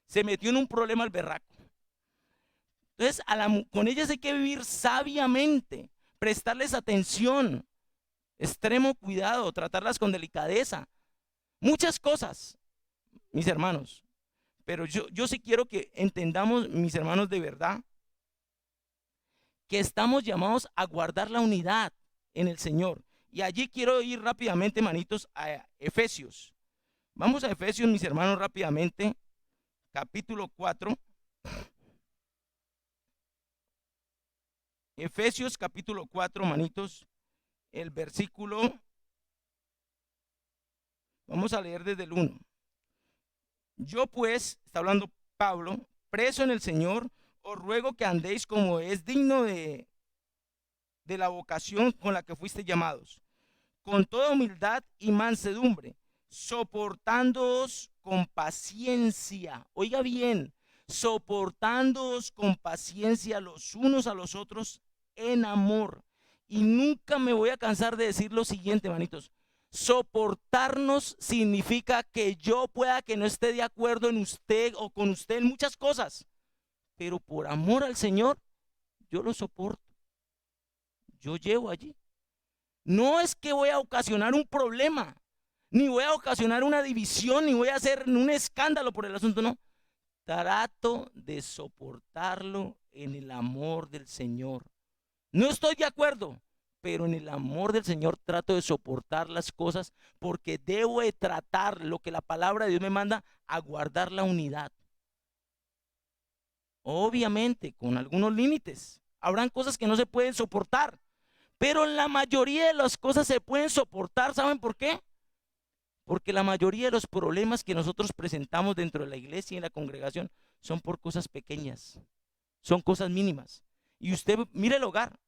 se metió en un problema el berraco. Entonces, con ellas hay que vivir sabiamente, prestarles atención, extremo cuidado, tratarlas con delicadeza. Muchas cosas, mis hermanos. Pero yo sí quiero que entendamos, mis hermanos, de verdad, que estamos llamados a guardar la unidad en el Señor. Y allí quiero ir rápidamente, manitos, a Efesios. Vamos a Efesios, mis hermanos, rápidamente, capítulo 4. Efesios capítulo 4, manitos, el versículo, vamos a leer desde el 1. Yo pues, está hablando Pablo, preso en el Señor, os ruego que andéis como es digno de la vocación con la que fuiste llamados, con toda humildad y mansedumbre, soportándoos con paciencia. Oiga bien, soportándoos con paciencia los unos a los otros en amor. Y nunca me voy a cansar de decir lo siguiente, manitos. Soportarnos significa que yo pueda que no esté de acuerdo en usted o con usted en muchas cosas, pero por amor al Señor, yo lo soporto. Yo llevo allí. No es que voy a ocasionar un problema, ni voy a ocasionar una división, ni voy a hacer un escándalo por el asunto, no. Trato de soportarlo en el amor del Señor. No estoy de acuerdo, pero en el amor del Señor trato de soportar las cosas porque debo de tratar lo que la palabra de Dios me manda a guardar la unidad. Obviamente, con algunos límites. Habrán cosas que no se pueden soportar, pero la mayoría de las cosas se pueden soportar. ¿Saben por qué? Porque la mayoría de los problemas que nosotros presentamos dentro de la iglesia y en la congregación son por cosas pequeñas, son cosas mínimas. Y usted mire el hogar.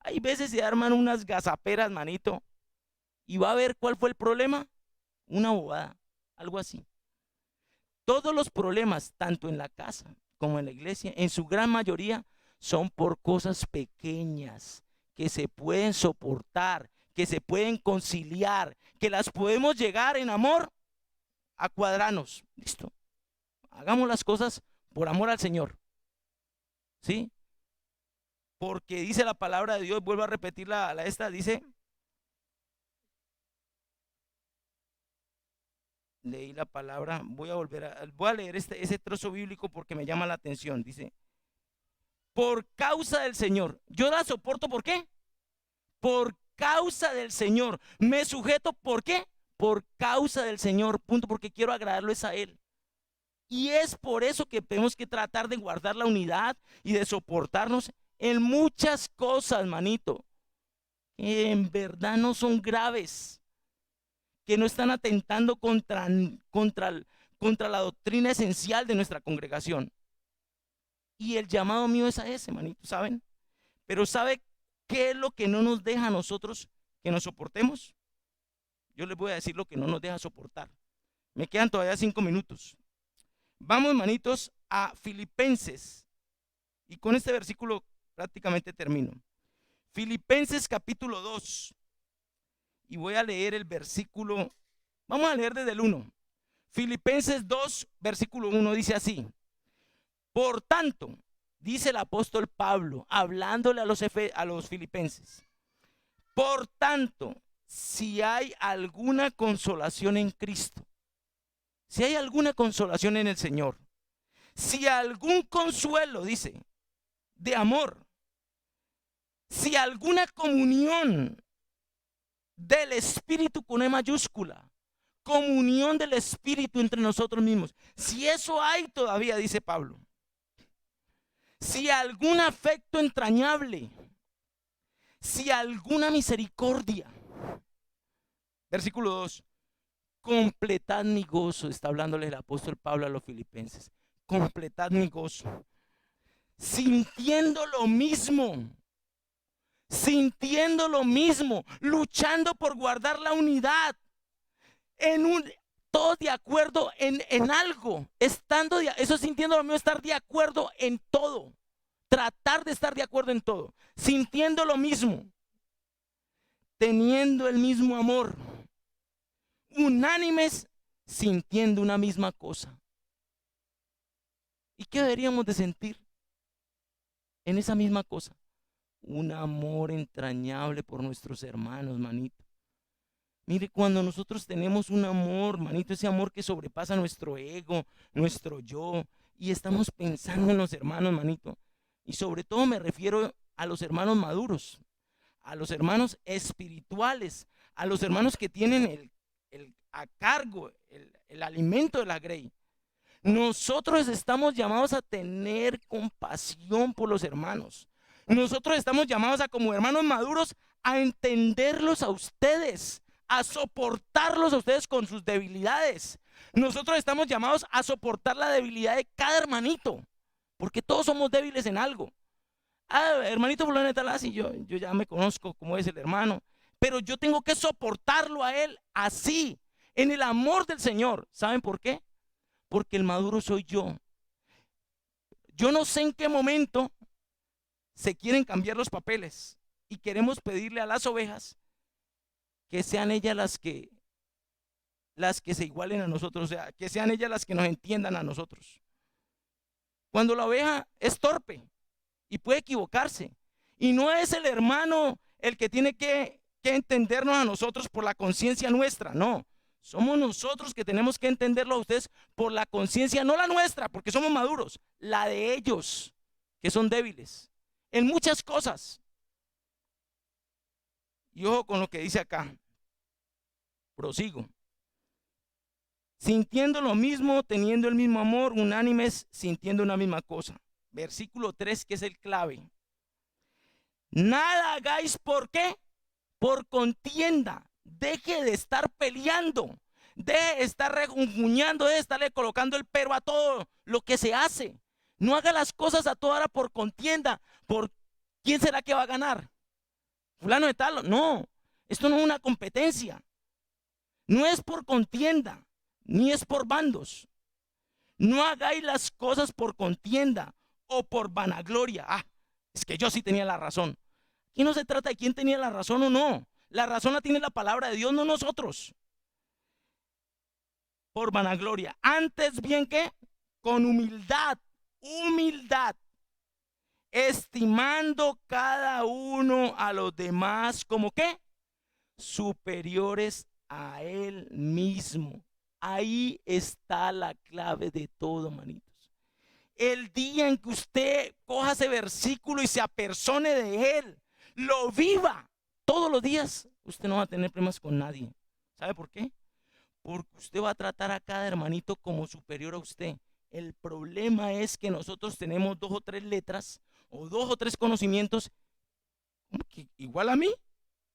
Hay veces se arman unas gazaperas, manito, y va a ver cuál fue el problema. Una bobada, algo así. Todos los problemas, tanto en la casa como en la iglesia, en su gran mayoría, son por cosas pequeñas que se pueden soportar, que se pueden conciliar, que las podemos llegar en amor a cuadrarnos. Listo. Hagamos las cosas por amor al Señor. ¿Sí? Porque dice la palabra de Dios, vuelvo a repetir esta, dice, leí la palabra, voy a leer ese trozo bíblico porque me llama la atención. Dice, por causa del Señor. Yo la soporto, ¿por qué? Por causa del Señor. Me sujeto, ¿por qué? Por causa del Señor, punto, porque quiero agradarlo es a Él. Y es por eso que tenemos que tratar de guardar la unidad y de soportarnos en muchas cosas, manito, que en verdad no son graves, que no están atentando contra la doctrina esencial de nuestra congregación. Y el llamado mío es a ese, manito, ¿saben? Pero ¿sabe qué es lo que no nos deja a nosotros que nos soportemos? Yo les voy a decir lo que no nos deja soportar. Me quedan todavía 5 minutos. Vamos, manitos, a Filipenses. Y con este versículo prácticamente termino. Filipenses capítulo 2. Y voy a leer el versículo. Vamos a leer desde el 1. Filipenses 2, versículo 1 dice así. Por tanto, dice el apóstol Pablo, hablándole a los filipenses. Por tanto, si hay alguna consolación en Cristo, si hay alguna consolación en el Señor, si algún consuelo, dice, de amor, si alguna comunión del Espíritu con E mayúscula, comunión del Espíritu entre nosotros mismos, si eso hay todavía, dice Pablo, si algún afecto entrañable, si alguna misericordia. Versículo 2. Completad mi gozo, está hablándole el apóstol Pablo a los filipenses. Completad mi gozo, sintiendo lo mismo, luchando por guardar la unidad, todos de acuerdo en algo, eso sintiendo lo mismo, estar de acuerdo en todo, tratar de estar de acuerdo en todo, sintiendo lo mismo, teniendo el mismo amor, unánimes, sintiendo una misma cosa. ¿Y qué deberíamos de sentir en esa misma cosa? Un amor entrañable por nuestros hermanos, manito. Mire, cuando nosotros tenemos un amor, manito, ese amor que sobrepasa nuestro ego, nuestro yo, y estamos pensando en los hermanos, manito, y sobre todo me refiero a los hermanos maduros, a los hermanos espirituales, a los hermanos que tienen a cargo el alimento de la grey. Nosotros estamos llamados a tener compasión por los hermanos. Nosotros estamos llamados a, como hermanos maduros, a entenderlos a ustedes, a soportarlos a ustedes con sus debilidades. Nosotros estamos llamados a soportar la debilidad de cada hermanito, porque todos somos débiles en algo. Hermanito fulano de tal, así yo ya me conozco cómo es el hermano, pero yo tengo que soportarlo a él así, en el amor del Señor. ¿Saben por qué? Porque el maduro soy yo. Yo no sé en qué momento se quieren cambiar los papeles y queremos pedirle a las ovejas que sean ellas las que se igualen a nosotros, o sea, que sean ellas las que nos entiendan a nosotros. Cuando la oveja es torpe y puede equivocarse, y no es el hermano el que tiene que entendernos a nosotros por la conciencia nuestra, no. Somos nosotros que tenemos que entenderlo a ustedes por la conciencia, no la nuestra, porque somos maduros, la de ellos, que son débiles en muchas cosas. Y ojo con lo que dice acá. Prosigo. Sintiendo lo mismo, teniendo el mismo amor, unánimes, sintiendo una misma cosa. Versículo 3, que es el clave. Nada hagáis, ¿por qué? Por contienda. Deje de estar peleando, deje de estar refunfuñando, deje de estarle colocando el pero a todo lo que se hace. No haga las cosas a toda hora por contienda. ¿Por quién será que va a ganar? ¿Fulano de tal? No, esto no es una competencia. No es por contienda, ni es por bandos. No hagáis las cosas por contienda o por vanagloria. Es que yo sí tenía la razón. Aquí no se trata de quién tenía la razón o no. La razón la tiene la palabra de Dios, no nosotros. Por vanagloria. Antes bien que con humildad, estimando cada uno a los demás como ¿qué? Superiores a él mismo. Ahí está la clave de todo, manitos. El día en que usted coja ese versículo y se apersone de él, lo viva todos los días, usted no va a tener problemas con nadie. ¿Sabe por qué? Porque usted va a tratar a cada hermanito como superior a usted. El problema es que nosotros tenemos 2 o 3 letras o 2 o 3 conocimientos. ¿Cómo que igual a mí?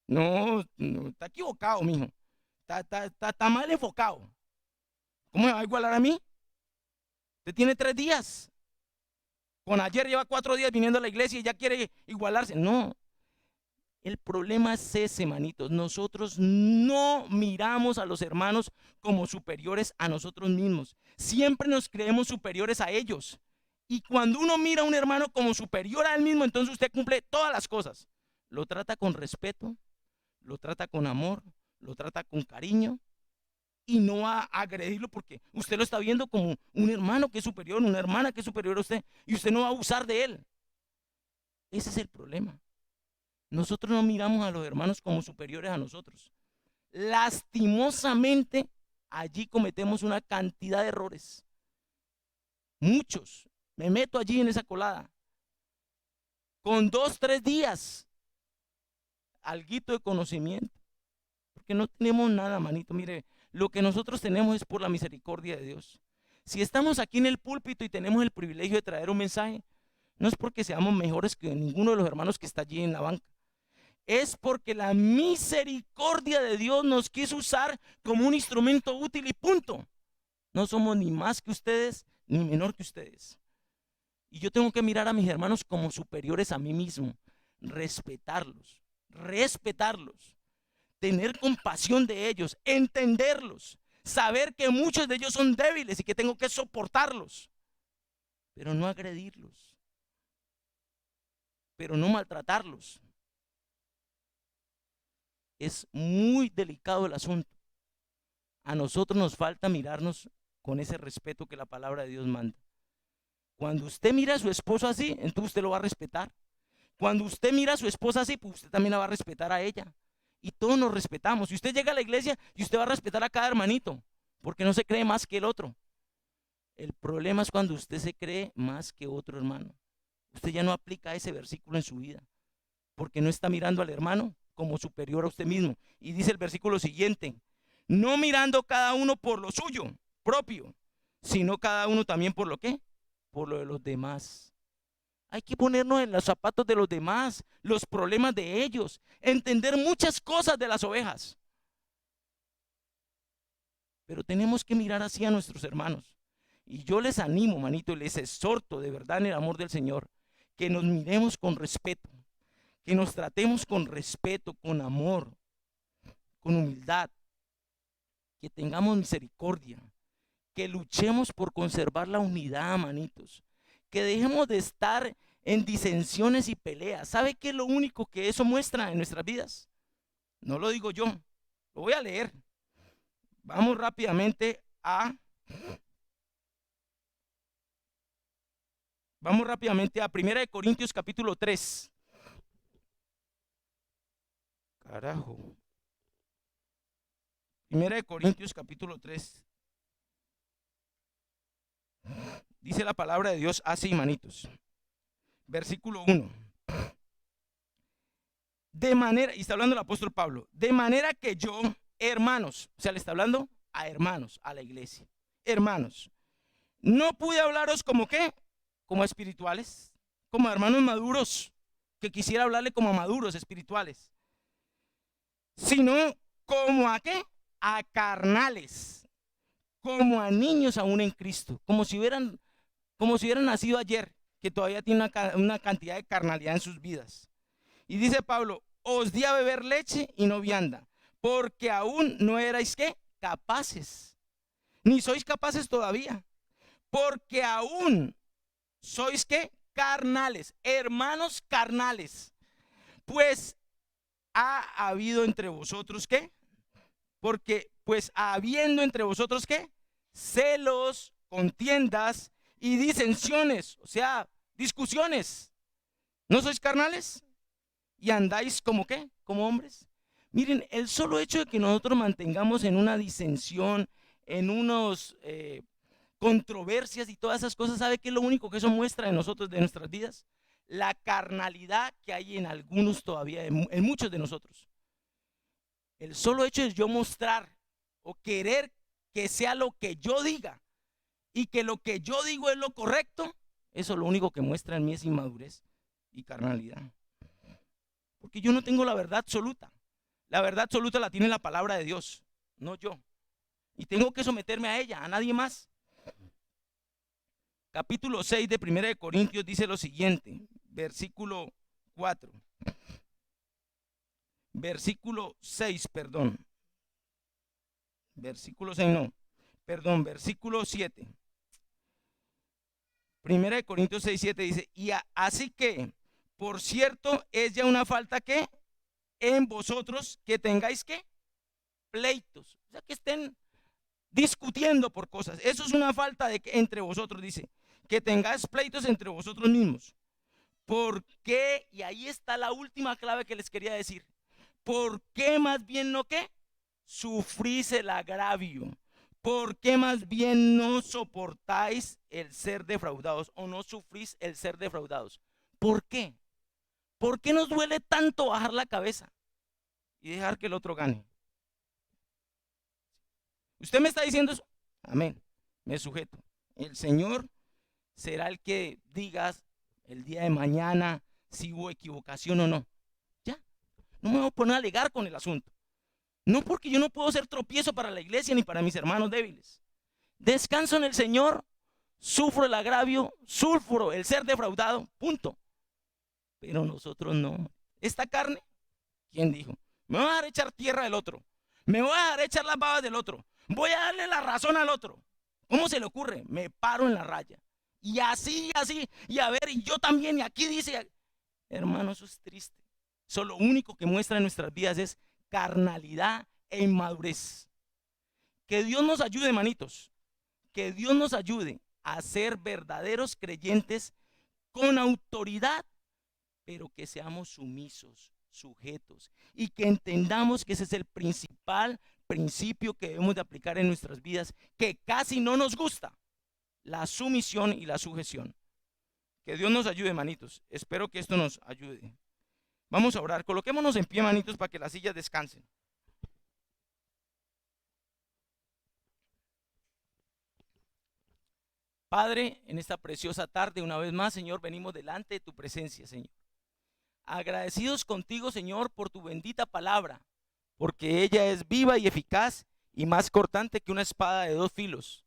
No, no, está equivocado, mijo. Está mal enfocado. ¿Cómo me va a igualar a mí? Usted tiene 3 días. Con ayer lleva 4 días viniendo a la iglesia y ya quiere igualarse. No. El problema es ese, manitos. Nosotros no miramos a los hermanos como superiores a nosotros mismos. Siempre nos creemos superiores a ellos. Y cuando uno mira a un hermano como superior a él mismo, entonces usted cumple todas las cosas. Lo trata con respeto, lo trata con amor, lo trata con cariño y no va a agredirlo porque usted lo está viendo como un hermano que es superior, una hermana que es superior a usted y usted no va a abusar de él. Ese es el problema. Nosotros no miramos a los hermanos como superiores a nosotros. Lastimosamente, allí cometemos una cantidad de errores. Muchos. Me meto allí en esa colada. Con 2, 3 días, alguito de conocimiento. Porque no tenemos nada, manito. Mire, lo que nosotros tenemos es por la misericordia de Dios. Si estamos aquí en el púlpito y tenemos el privilegio de traer un mensaje, no es porque seamos mejores que ninguno de los hermanos que está allí en la banca. Es porque la misericordia de Dios nos quiso usar como un instrumento útil y punto. No somos ni más que ustedes, ni menor que ustedes. Y yo tengo que mirar a mis hermanos como superiores a mí mismo, respetarlos, tener compasión de ellos, entenderlos, saber que muchos de ellos son débiles y que tengo que soportarlos, pero no agredirlos, pero no maltratarlos. Es muy delicado el asunto. A nosotros nos falta mirarnos con ese respeto que la palabra de Dios manda. Cuando usted mira a su esposo así, entonces usted lo va a respetar. Cuando usted mira a su esposa así, pues usted también la va a respetar a ella. Y todos nos respetamos. Y usted llega a la iglesia y usted va a respetar a cada hermanito, porque no se cree más que el otro. El problema es cuando usted se cree más que otro hermano. Usted ya no aplica ese versículo en su vida, porque no está mirando al hermano como superior a usted mismo. Y dice el versículo siguiente: no mirando cada uno por lo suyo propio, sino cada uno también por lo que, por lo de los demás. Hay que ponernos en los zapatos de los demás, los problemas de ellos, entender muchas cosas de las ovejas. Pero tenemos que mirar así a nuestros hermanos. Y yo les animo, manito, y les exhorto de verdad en el amor del Señor, que nos miremos con respeto, que nos tratemos con respeto, con amor, con humildad, que tengamos misericordia, que luchemos por conservar la unidad, manitos, que dejemos de estar en disensiones y peleas. ¿Sabe qué es lo único que eso muestra en nuestras vidas? No lo digo yo, lo voy a leer. Vamos rápidamente a 1 Corintios capítulo 3. Carajo. 1 Corintios capítulo 3. Dice la palabra de Dios así, manitos. Versículo 1. De manera, y está hablando el apóstol Pablo, de manera que yo, hermanos, o sea, le está hablando a hermanos, a la iglesia. Hermanos, no pude hablaros como qué, como espirituales, como hermanos maduros, que quisiera hablarle como a maduros espirituales, sino como a qué, a carnales, como a niños aún en Cristo, como si hubieran nacido ayer, que todavía tiene una cantidad de carnalidad en sus vidas. Y dice Pablo: os di a beber leche y no vianda, porque aún no erais ¿qué? Capaces, ni sois capaces todavía, porque aún sois ¿qué? Carnales, hermanos carnales. Pues ha habido entre vosotros ¿qué? Porque pues habiendo entre vosotros ¿qué? Celos, contiendas y disensiones, o sea, discusiones. ¿No sois carnales? ¿Y andáis como qué? Como hombres. Miren, el solo hecho de que nosotros mantengamos en una disensión, en unos controversias y todas esas cosas, ¿sabe qué es lo único que eso muestra de nosotros, de nuestras vidas? La carnalidad que hay en algunos todavía, en muchos de nosotros. El solo hecho de yo mostrar o querer que sea lo que yo diga, y que lo que yo digo es lo correcto, eso lo único que muestra en mí es inmadurez y carnalidad. Porque yo no tengo la verdad absoluta. La verdad absoluta la tiene la palabra de Dios, no yo. Y tengo que someterme a ella, a nadie más. Capítulo 6 de 1 de Corintios dice lo siguiente, versículo 4. Versículo 6, perdón. Versículo 6 no, perdón, versículo 7. 1 de Corintios 6, 7 dice, así que, por cierto, es ya una falta que en vosotros que tengáis que pleitos, o sea, que estén discutiendo por cosas. Eso es una falta de que entre vosotros, dice, que tengáis pleitos entre vosotros mismos. ¿Por qué? Y ahí está la última clave que les quería decir. ¿Por qué más bien no qué? Sufrís el agravio. ¿Por qué más bien no soportáis el ser defraudados o no sufrís el ser defraudados? ¿Por qué? ¿Por qué nos duele tanto bajar la cabeza y dejar que el otro gane? ¿Usted me está diciendo eso? Amén. Me sujeto. El Señor será el que digas el día de mañana si hubo equivocación o no. Ya. No me voy a poner a alegar con el asunto. No, porque yo no puedo ser tropiezo para la iglesia ni para mis hermanos débiles. Descanso en el Señor, sufro el agravio, sufro el ser defraudado, punto. Pero nosotros no. Esta carne, ¿quién dijo? Me voy a dejar echar tierra del otro. Me voy a dejar echar las babas del otro. Voy a darle la razón al otro. ¿Cómo se le ocurre? Me paro en la raya. Y así, y a ver, y yo también, y aquí dice, hermano, eso es triste. Eso lo único que muestra en nuestras vidas es carnalidad e inmadurez. Que Dios nos ayude, hermanitos. Que Dios nos ayude a ser verdaderos creyentes con autoridad, pero que seamos sumisos, sujetos, y que entendamos que ese es el principal principio que debemos de aplicar en nuestras vidas, que casi no nos gusta, la sumisión y la sujeción. Que Dios nos ayude, hermanitos. Espero que esto nos ayude. Vamos a orar. Coloquémonos en pie, hermanitos, para que las sillas descansen. Padre, en esta preciosa tarde, una vez más, Señor, venimos delante de tu presencia, Señor. Agradecidos contigo, Señor, por tu bendita palabra, porque ella es viva y eficaz y más cortante que una espada de 2 filos.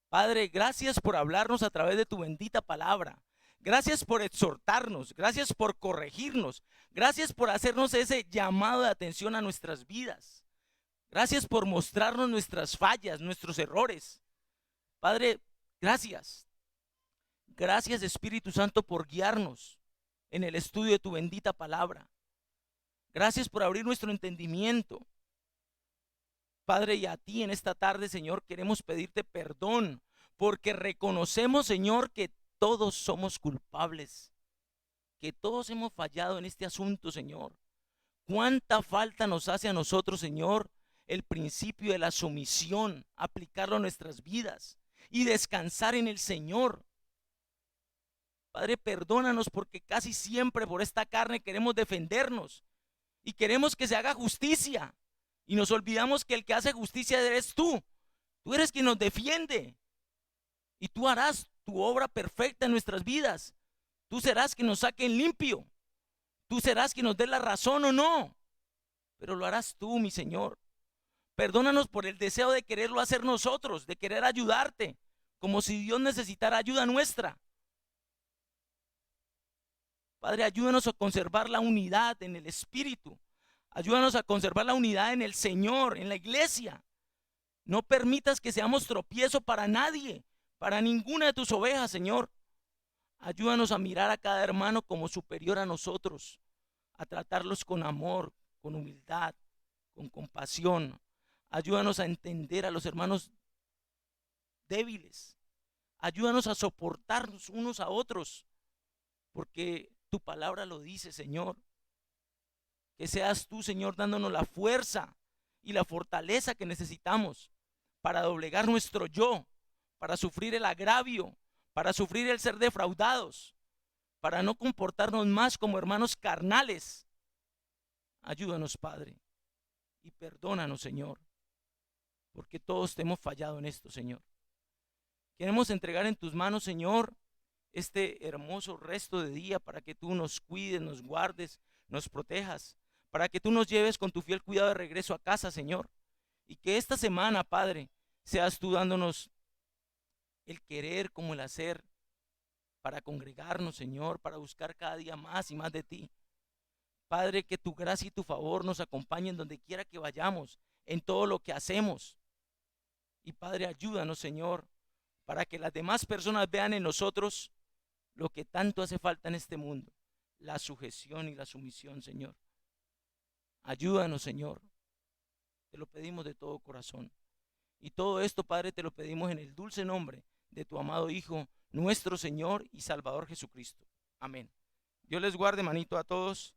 Padre, gracias por hablarnos a través de tu bendita palabra. Gracias por exhortarnos, gracias por corregirnos, gracias por hacernos ese llamado de atención a nuestras vidas. Gracias por mostrarnos nuestras fallas, nuestros errores. Padre, gracias. Gracias, Espíritu Santo, por guiarnos en el estudio de tu bendita palabra. Gracias por abrir nuestro entendimiento. Padre, y a ti en esta tarde, Señor, queremos pedirte perdón, porque reconocemos, Señor, que todos somos culpables, que todos hemos fallado en este asunto, Señor. ¿Cuánta falta nos hace a nosotros, Señor, el principio de la sumisión, aplicarlo a nuestras vidas y descansar en el Señor? Padre, perdónanos porque casi siempre por esta carne queremos defendernos y queremos que se haga justicia y nos olvidamos que el que hace justicia eres tú. Tú eres quien nos defiende y tú harás tu obra perfecta en nuestras vidas. Tú serás quien nos saque en limpio. Tú serás quien nos dé la razón o no, pero lo harás tú, mi Señor. Perdónanos por el deseo de quererlo hacer nosotros, de querer ayudarte, como si Dios necesitara ayuda nuestra. Padre, ayúdanos a conservar la unidad en el Espíritu. Ayúdanos a conservar la unidad en el Señor, en la iglesia. No permitas que seamos tropiezo para nadie, para ninguna de tus ovejas, Señor. Ayúdanos a mirar a cada hermano como superior a nosotros, a tratarlos con amor, con humildad, con compasión. Ayúdanos a entender a los hermanos débiles. Ayúdanos a soportarnos unos a otros, porque tu palabra lo dice, Señor. Que seas tú, Señor, dándonos la fuerza y la fortaleza que necesitamos para doblegar nuestro yo, para sufrir el agravio, para sufrir el ser defraudados, para no comportarnos más como hermanos carnales. Ayúdanos, Padre, y perdónanos, Señor, porque todos te hemos fallado en esto, Señor. Queremos entregar en tus manos, Señor, este hermoso resto de día para que tú nos cuides, nos guardes, nos protejas, para que tú nos lleves con tu fiel cuidado de regreso a casa, Señor. Y que esta semana, Padre, seas tú dándonos el querer como el hacer para congregarnos, Señor, para buscar cada día más y más de ti. Padre, que tu gracia y tu favor nos acompañen donde quiera que vayamos, en todo lo que hacemos. Y Padre, ayúdanos, Señor, para que las demás personas vean en nosotros lo que tanto hace falta en este mundo, la sujeción y la sumisión, Señor. Ayúdanos, Señor. Te lo pedimos de todo corazón. Y todo esto, Padre, te lo pedimos en el dulce nombre de tu amado Hijo, nuestro Señor y Salvador Jesucristo. Amén. Dios les guarde, manito, a todos.